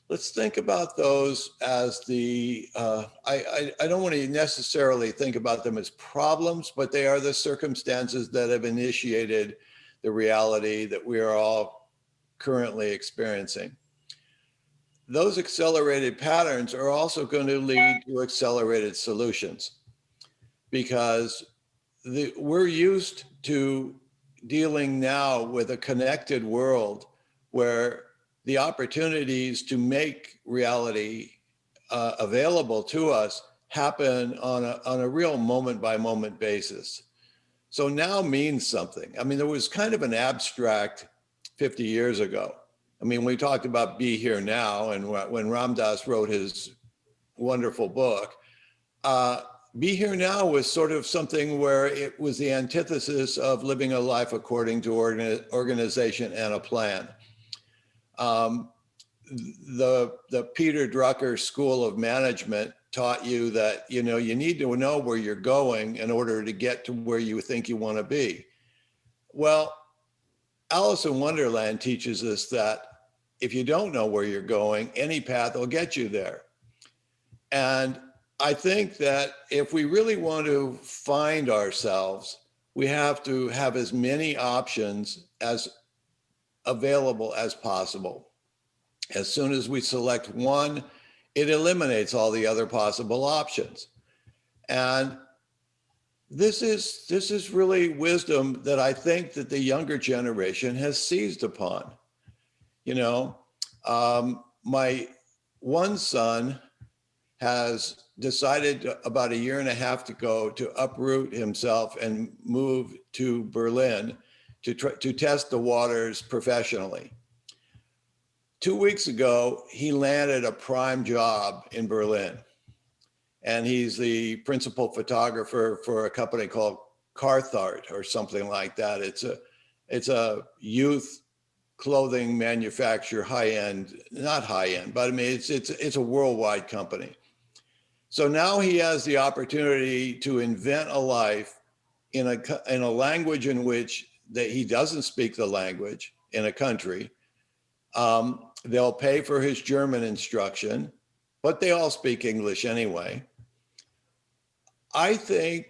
let's think about those as I don't want to necessarily think about them as problems, but they are the circumstances that have initiated the reality that we are all currently experiencing. Those accelerated patterns are also going to lead to accelerated solutions, because we're used to dealing now with a connected world where the opportunities to make reality available to us happen on a real moment by moment basis. So now means something. I mean, there was kind of an abstract 50 years ago. I mean, we talked about be here now, and when Ram Dass wrote his wonderful book, be here now was sort of something where it was the antithesis of living a life according to organization and a plan. The Peter Drucker School of Management taught you that, you need to know where you're going in order to get to where you think you want to be. Well, Alice in Wonderland teaches us that if you don't know where you're going, any path will get you there. And I think that if we really want to find ourselves, we have to have as many options as available as possible. As soon as we select one, it eliminates all the other possible options. And this is really wisdom that I think that the younger generation has seized upon. My one son has decided about a year and a half ago to uproot himself and move to Berlin to test the waters professionally. 2 weeks ago, he landed a prime job in Berlin, and he's the principal photographer for a company called Carthart or something like that. It's a youth clothing manufacturer, not high end, but I mean it's a worldwide company. So now he has the opportunity to invent a life in a language in which he doesn't speak the language in a country. They'll pay for his German instruction, but they all speak English anyway. I think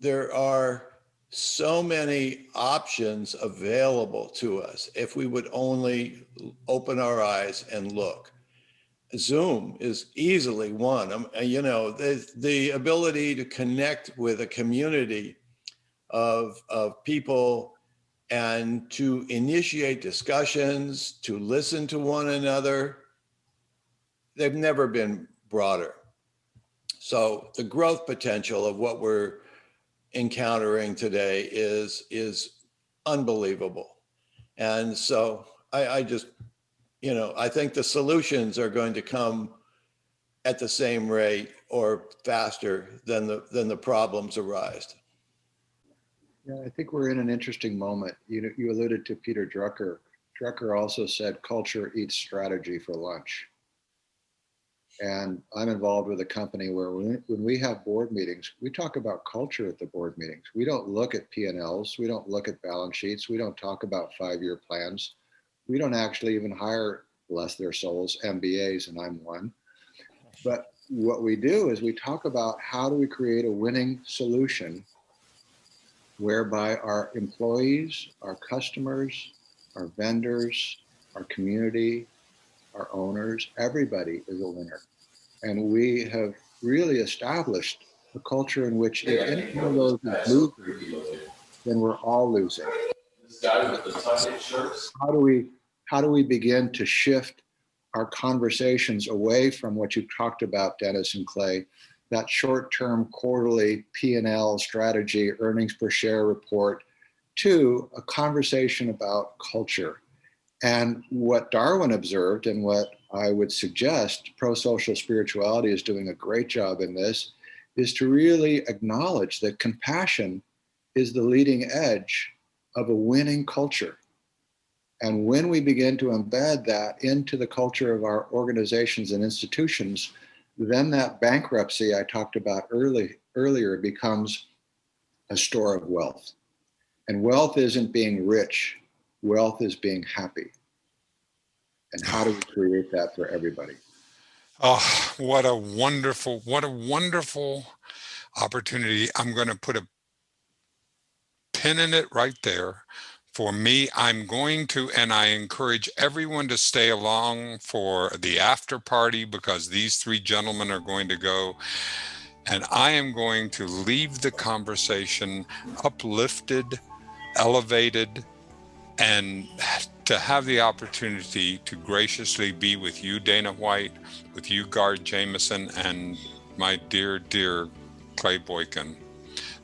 there are so many options available to us if we would only open our eyes and look. Zoom is easily one. The ability to connect with a community of people and to initiate discussions, to listen to one another, they've never been broader. So the growth potential of what we're encountering today is unbelievable. And so I just, I think the solutions are going to come at the same rate or faster than the problems arise. Yeah, I think we're in an interesting moment. You alluded to Peter Drucker. Drucker also said culture eats strategy for lunch. And I'm involved with a company where when we have board meetings, we talk about culture at the board meetings. We don't look at P&Ls. We don't look at balance sheets. We don't talk about 5-year plans. We don't actually even hire, bless their souls, MBAs, and I'm one. But what we do is we talk about how do we create a winning solution whereby our employees, our customers, our vendors, our community, our owners, everybody is a winner. And we have really established a culture in which if any one of those is losing, then we're all losing. How do we begin to shift our conversations away from what you talked about, Dennis and Clay, that short-term quarterly P&L strategy, earnings per share report, to a conversation about culture? And what Darwin observed, and what I would suggest pro-social spirituality is doing a great job in this, is to really acknowledge that compassion is the leading edge of a winning culture. And when we begin to embed that into the culture of our organizations and institutions, then that bankruptcy I talked about earlier becomes a store of wealth. And wealth isn't being rich. Wealth is being happy. And how do we create that for everybody? Oh, what a wonderful opportunity. I'm going to put a pin in it right there. For me, I'm going to, and I encourage everyone to stay along for the after party, because these 3 gentlemen are going to go. And I am going to leave the conversation uplifted, elevated, and to have the opportunity to graciously be with you, Dana White, with you, Gard Jameson, and my dear, dear Clay Boykin.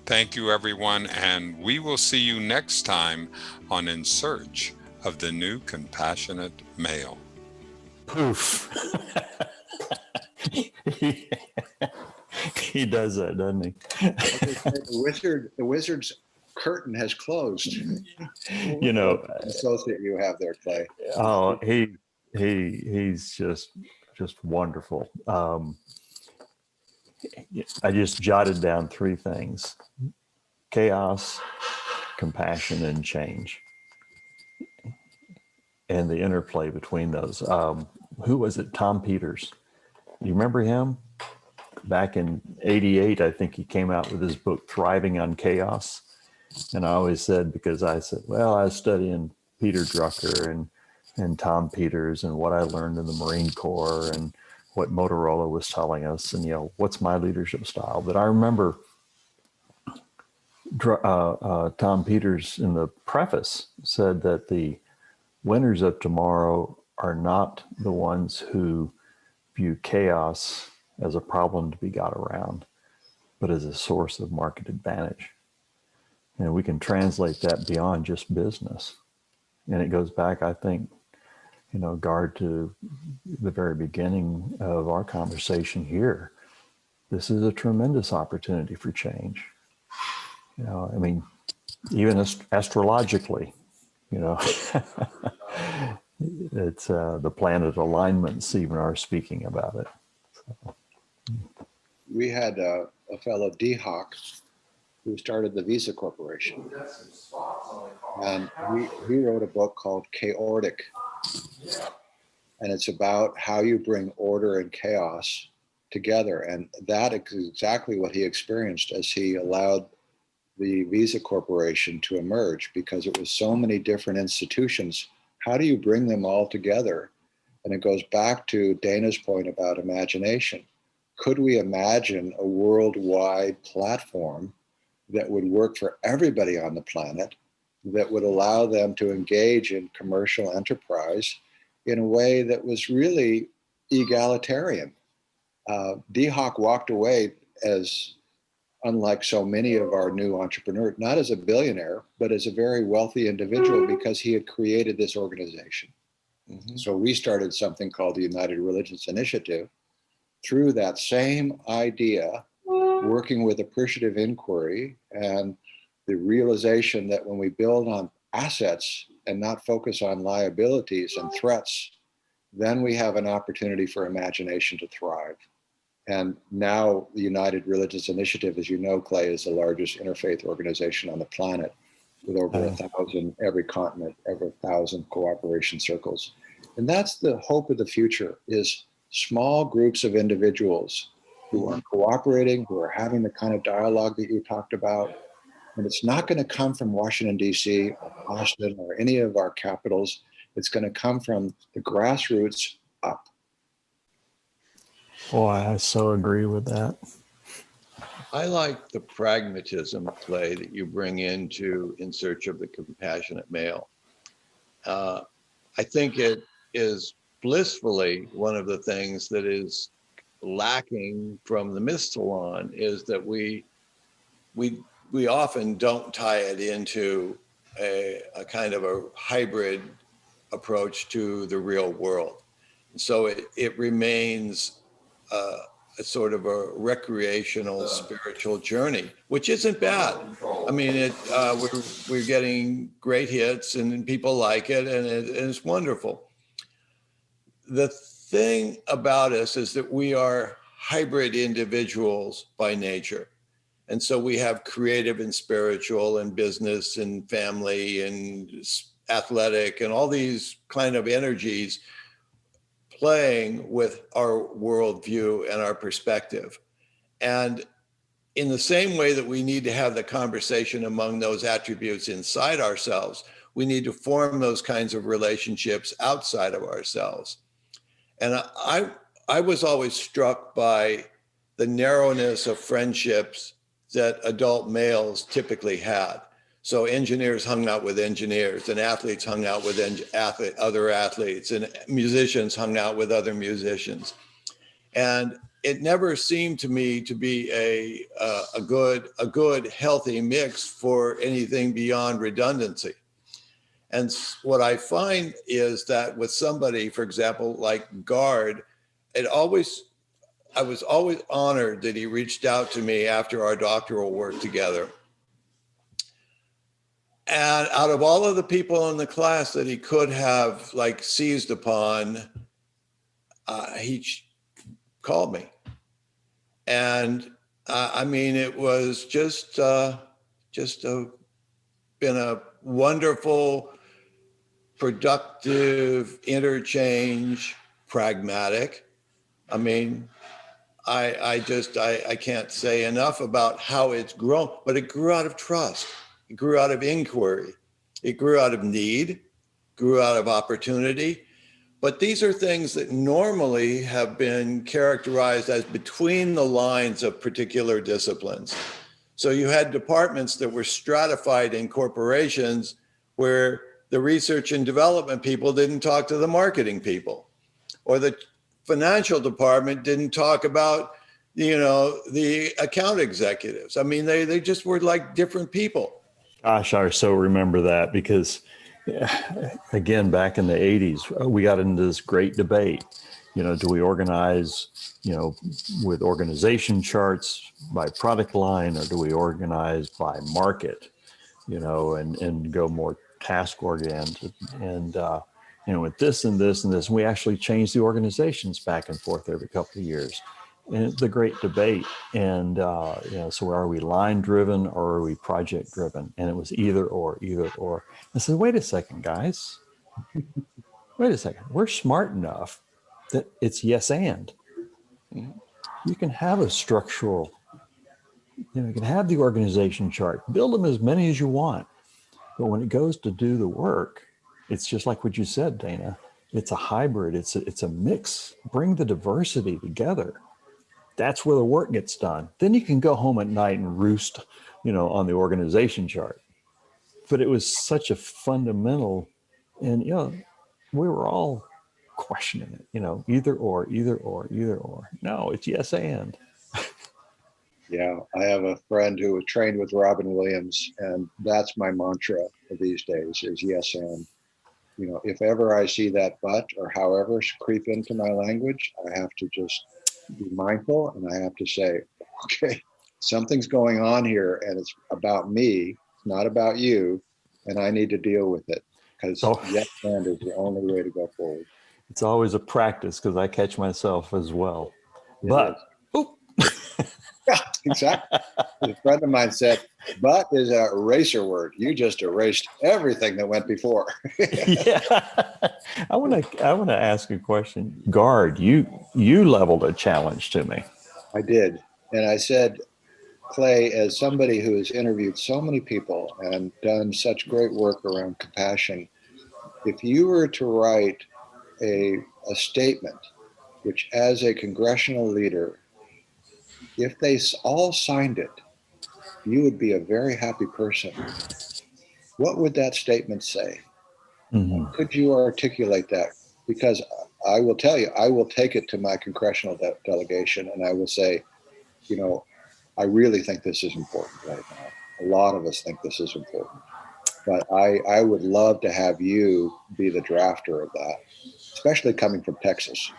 Thank you, everyone, and we will see you next time on In Search of the New Compassionate Male. Poof. He does that, doesn't he? The wizard's curtain has closed. You know, What associate you have there, Clay. oh, he's just wonderful. I just jotted down three things: chaos, compassion, and change, and the interplay between those. Who was it? Tom Peters. You remember him? Back in '88, I think he came out with his book, Thriving on Chaos. And I always said, because I said, well, I was studying Peter Drucker and Tom Peters and what I learned in the Marine Corps and what Motorola was telling us and, what's my leadership style. But I remember Tom Peters in the preface said that the winners of tomorrow are not the ones who view chaos as a problem to be got around, but as a source of market advantage. And we can translate that beyond just business. And it goes back, I think, Gard, to the very beginning of our conversation here. This is a tremendous opportunity for change. Even astrologically, it's the planet alignments even are speaking about it. So. We had a fellow D Hawk who started the Visa Corporation, and he wrote a book called Chaotic, and it's about how you bring order and chaos together. And that is exactly what he experienced as he allowed the Visa Corporation to emerge, because it was so many different institutions. How do you bring them all together? And it goes back to Dana's point about imagination. Could we imagine a worldwide platform that would work for everybody on the planet, that would allow them to engage in commercial enterprise in a way that was really egalitarian? D Hawk walked away as, unlike so many of our new entrepreneurs, not as a billionaire, but as a very wealthy individual, because he had created this organization. Mm-hmm. So we started something called the United Religions Initiative through that same idea, working with appreciative inquiry and the realization that when we build on assets and not focus on liabilities and threats, then we have an opportunity for imagination to thrive. And now the United Religions Initiative, as you know, Clay, is the largest interfaith organization on the planet, with over 1,000, every continent, over 1,000 cooperation circles. And that's the hope of the future, is small groups of individuals who are cooperating, who are having the kind of dialogue that you talked about. And it's not going to come from Washington, D.C. or Boston or any of our capitals. It's going to come from the grassroots up. Boy, I so agree with that. I like the pragmatism, Clay, that you bring into In Search of the Compassionate Male. I think it is blissfully one of the things that is lacking from the Myth Salon, is that we often don't tie it into a kind of a hybrid approach to the real world. So it remains a sort of a recreational spiritual journey, which isn't bad. I mean, we're getting great hits and people like it, and it's wonderful. The thing about us is that we are hybrid individuals by nature. And so we have creative and spiritual and business and family and athletic and all these kind of energies playing with our worldview and our perspective. And in the same way that we need to have the conversation among those attributes inside ourselves, we need to form those kinds of relationships outside of ourselves. And I was always struck by the narrowness of friendships that adult males typically had. So engineers hung out with engineers, and athletes hung out with other athletes, and musicians hung out with other musicians. And it never seemed to me to be a good, healthy mix for anything beyond redundancy. And what I find is that with somebody, for example, like Gard, I was always honored that he reached out to me after our doctoral work together. And out of all of the people in the class that he could have like seized upon, he called me. And I mean, it was just been a wonderful, productive interchange, pragmatic. I mean, I can't say enough about how it's grown, but it grew out of trust. It grew out of inquiry. It grew out of need, grew out of opportunity. But these are things that normally have been characterized as between the lines of particular disciplines. So you had departments that were stratified in corporations where the research and development people didn't talk to the marketing people, or the financial department didn't talk about, the account executives. I mean, they just were like different people. Gosh, I so remember that because, again, back in the 80s, we got into this great debate. Do we organize, with organization charts by product line, or do we organize by market, and go more task oriented? And, with this and this and this, we actually changed the organizations back and forth every couple of years. And it's the great debate. And, so are we line driven or are we project driven? And it was either or, either or. I said, wait a second, guys. Wait a second. We're smart enough that it's yes and. You can have a structural, you can have the organization chart, build them as many as you want. But when it goes to do the work, it's just like what you said, Dana. It's a hybrid. It's a mix. Bring the diversity together. That's where the work gets done. Then you can go home at night and roost, on the organization chart. But it was such a fundamental, and, we were all questioning it, either or, either or, either or. No, it's yes and. Yeah, I have a friend who was trained with Robin Williams, and that's my mantra these days is yes and. If ever I see that but or however creep into my language, I have to just be mindful, and I have to say, okay, something's going on here, and it's about me, not about you, and I need to deal with it, because yes and is the only way to go forward. It's always a practice because I catch myself as well. But yeah, exactly. A friend of mine said, "But is an eraser word. You just erased everything that went before." Yeah, I want to ask a question. Gard, you leveled a challenge to me. I did, and I said, Clay, as somebody who has interviewed so many people and done such great work around compassion, if you were to write a statement, which as a congressional leader, if they all signed it, you would be a very happy person. What would that statement say? Mm-hmm. Could you articulate that? Because I will tell you, I will take it to my congressional delegation and I will say, I really think this is important right now. A lot of us think this is important. But I would love to have you be the drafter of that, especially coming from Texas.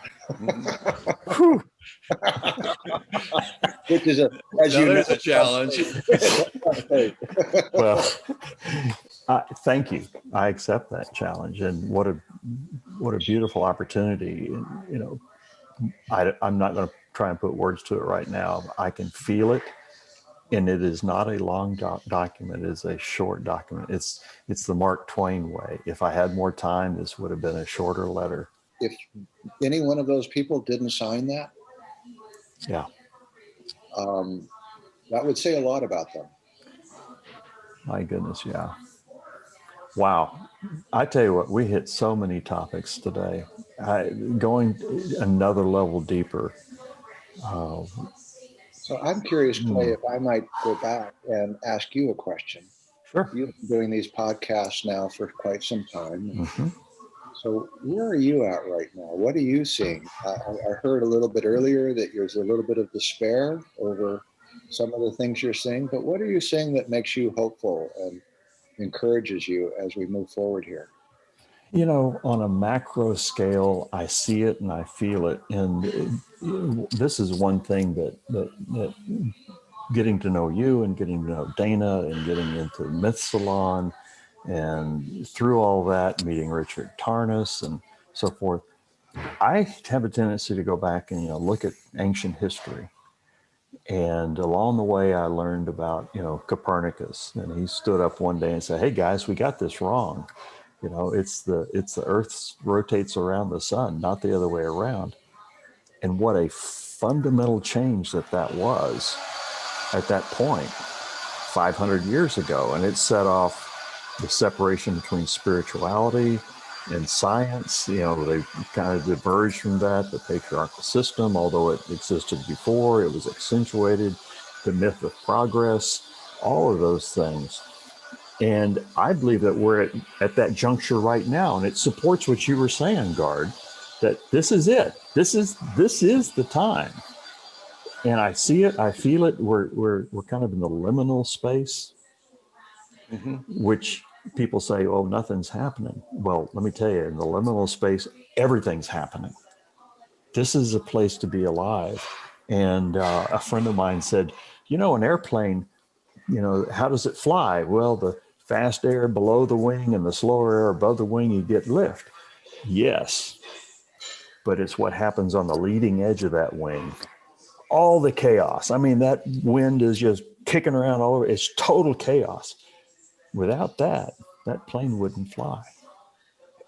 Which is there's a challenge. Well, thank you. I accept that challenge, and what a beautiful opportunity. And, I'm not going to try and put words to it right now. I can feel it, and it is not a long document. It is a short document. It's the Mark Twain way. If I had more time, this would have been a shorter letter. If any one of those people didn't sign that, yeah, that would say a lot about them. My goodness, yeah. Wow. I tell you what, we hit so many topics today. Going another level deeper. So I'm curious, Clay, if I might go back and ask you a question. Sure. You've been doing these podcasts now for quite some time. Mm-hmm. So where are you at right now? What are you seeing? I heard a little bit earlier that there's a little bit of despair over some of the things you're seeing, but what are you seeing that makes you hopeful and encourages you as we move forward here? On a macro scale, I see it and I feel it. And this is one thing that getting to know you and getting to know Dana and getting into Myth Salon And through all that, meeting Richard Tarnas and so forth, I have a tendency to go back and look at ancient history. And along the way, I learned about Copernicus, and he stood up one day and said, "Hey guys, we got this wrong. It's the Earth rotates around the sun, not the other way around." And what a fundamental change that was at that point 500 years ago. And it set off the separation between spirituality and science. They kind of diverged from that. The patriarchal system, although it existed before, it was accentuated. The myth of progress, all of those things. And I believe that we're at that juncture right now, and it supports what you were saying, Gard, that this is it. This is the time. And I see it, I feel it. We're kind of in the liminal space, which people say, "Oh, nothing's happening." Well, let me tell you, in the liminal space, everything's happening. This is a place to be alive. And a friend of mine said, an airplane, how does it fly? Well, the fast air below the wing and the slower air above the wing, you get lift. Yes, but it's what happens on the leading edge of that wing. All the chaos. I mean, that wind is just kicking around all over. It's total chaos. Without that plane wouldn't fly.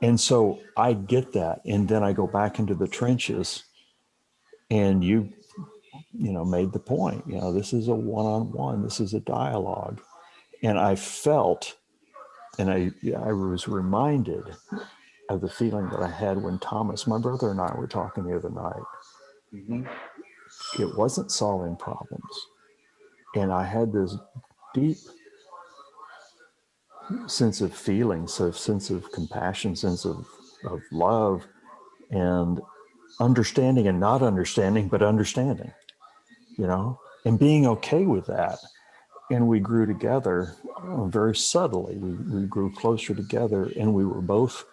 And so I get that. And then I go back into the trenches, and you made the point, this is a one-on-one, this is a dialogue. And I felt, and I was reminded of the feeling that I had when Thomas, my brother, and I were talking the other night. It wasn't solving problems. And I had this deep sense of feeling, sense of compassion, sense of love, and understanding, and not understanding, but understanding, and being okay with that. And we grew together very subtly. We grew closer together, and we were both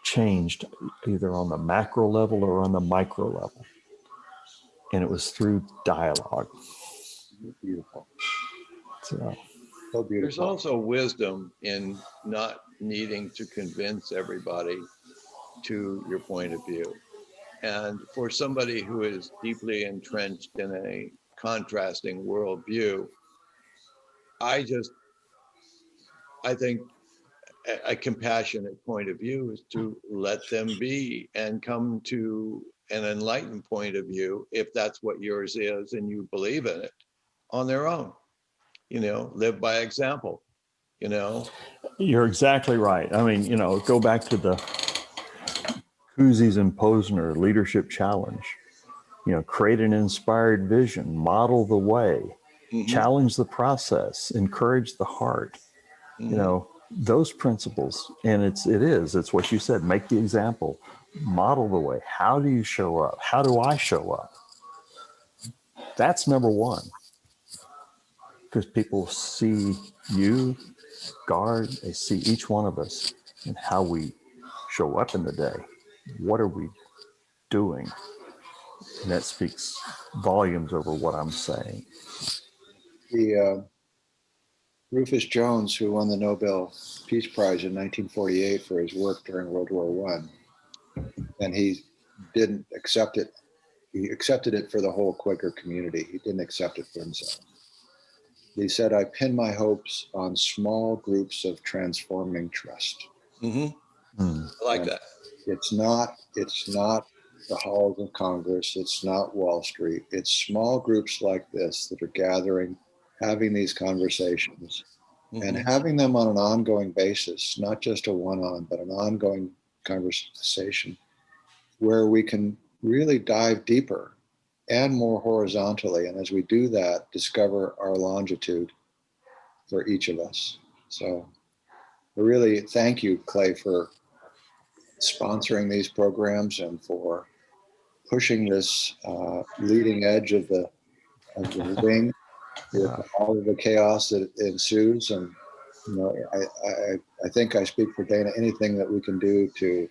changed either on the macro level or on the micro level. And it was through dialogue. Beautiful. So beautiful. There's also wisdom in not needing to convince everybody to your point of view. And for somebody who is deeply entrenched in a contrasting worldview, I think a compassionate point of view is to let them be and come to an enlightened point of view, if that's what yours is and you believe in it, on their own. Live by example. You're exactly right. I mean, go back to the Koozies and Posner Leadership Challenge. Create an inspired vision, model the way, challenge the process, encourage the heart. Those principles. And it's what you said, make the example, model the way. How do you show up? How do I show up? That's number one. Because people see you, Gard, they see each one of us and how we show up in the day. What are we doing? And that speaks volumes over what I'm saying. The Rufus Jones, who won the Nobel Peace Prize in 1948 for his work during World War I, and he didn't accept it. He accepted it for the whole Quaker community. He didn't accept it for himself. He said, "I pin my hopes on small groups of transforming trust." I like that. It's not the halls of Congress. It's not Wall Street. It's small groups like this that are gathering, having these conversations, and having them on an ongoing basis, not just a one-on, but an ongoing conversation where we can really dive deeper and more horizontally. And as we do that, discover our longitude for each of us. So I really thank you, Clay, for sponsoring these programs and for pushing this leading edge of the wing with all of the chaos that ensues. And I think I speak for Dana. Anything that we can do to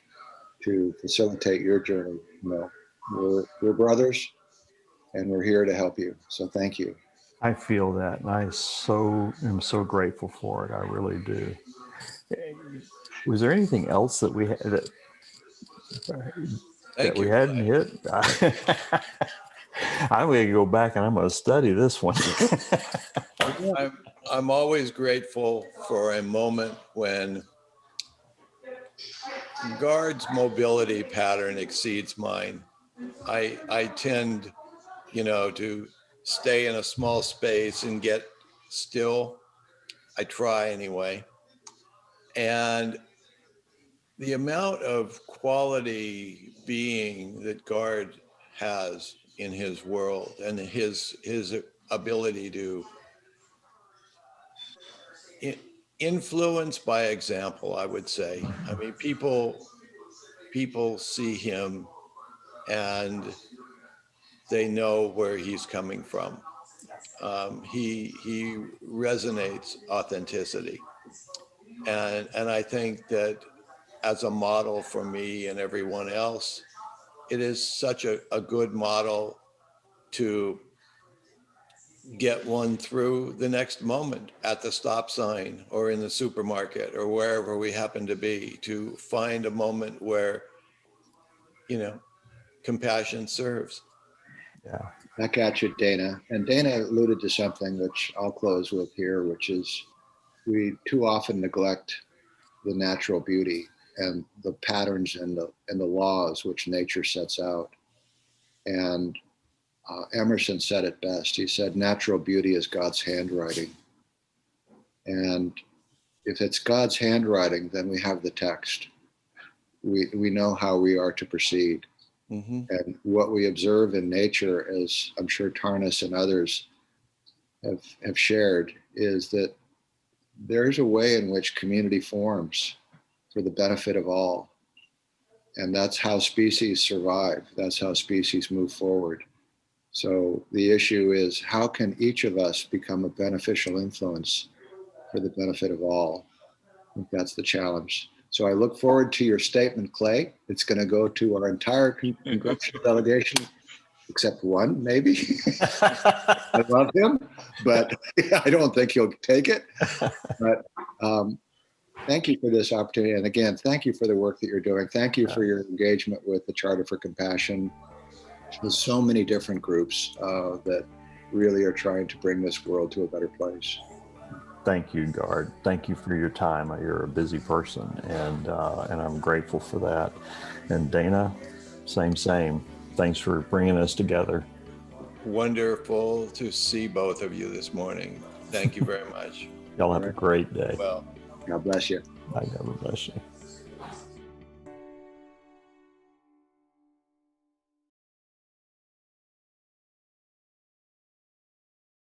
facilitate your journey, we're brothers, and we're here to help you. So thank you. I feel that, and I am so grateful for it. I really do. Was there anything else that we had that Thank we you, hadn't Clay. hit? I'm going to go back and I'm going to study this one. I'm always grateful for a moment when Gard's mobility pattern exceeds mine. I tend, to stay in a small space and get still. I try anyway. And the amount of quality being that Gard has in his world and his ability to influence by example, I would say. I mean, people see him and they know where he's coming from. He resonates authenticity, and I think that as a model for me and everyone else, it is such a good model to get one through the next moment at the stop sign or in the supermarket or wherever we happen to be, to find a moment where, compassion serves. Yeah. Back at you, Dana. And Dana alluded to something which I'll close with here, which is we too often neglect the natural beauty and the patterns and the laws which nature sets out. And Emerson said it best. He said, "Natural beauty is God's handwriting." And if it's God's handwriting, then we have the text. We know how we are to proceed. Mm-hmm. And what we observe in nature, as I'm sure Tarnas and others have shared, is that there's a way in which community forms for the benefit of all. And that's how species survive. That's how species move forward. So the issue is, how can each of us become a beneficial influence for the benefit of all? I think that's the challenge. So I look forward to your statement, Clay. It's going to go to our entire congressional delegation, except one, maybe. I love him, but I don't think he'll take it. But thank you for this opportunity. And again, thank you for the work that you're doing. Thank you for your engagement with the Charter for Compassion. There's so many different groups that really are trying to bring this world to a better place. Thank you, Gard. Thank you for your time. You're a busy person, and I'm grateful for that. And Dana, same. Thanks for bringing us together. Wonderful to see both of you this morning. Thank you very much. Y'all have a great day. Well, God bless you. God bless you.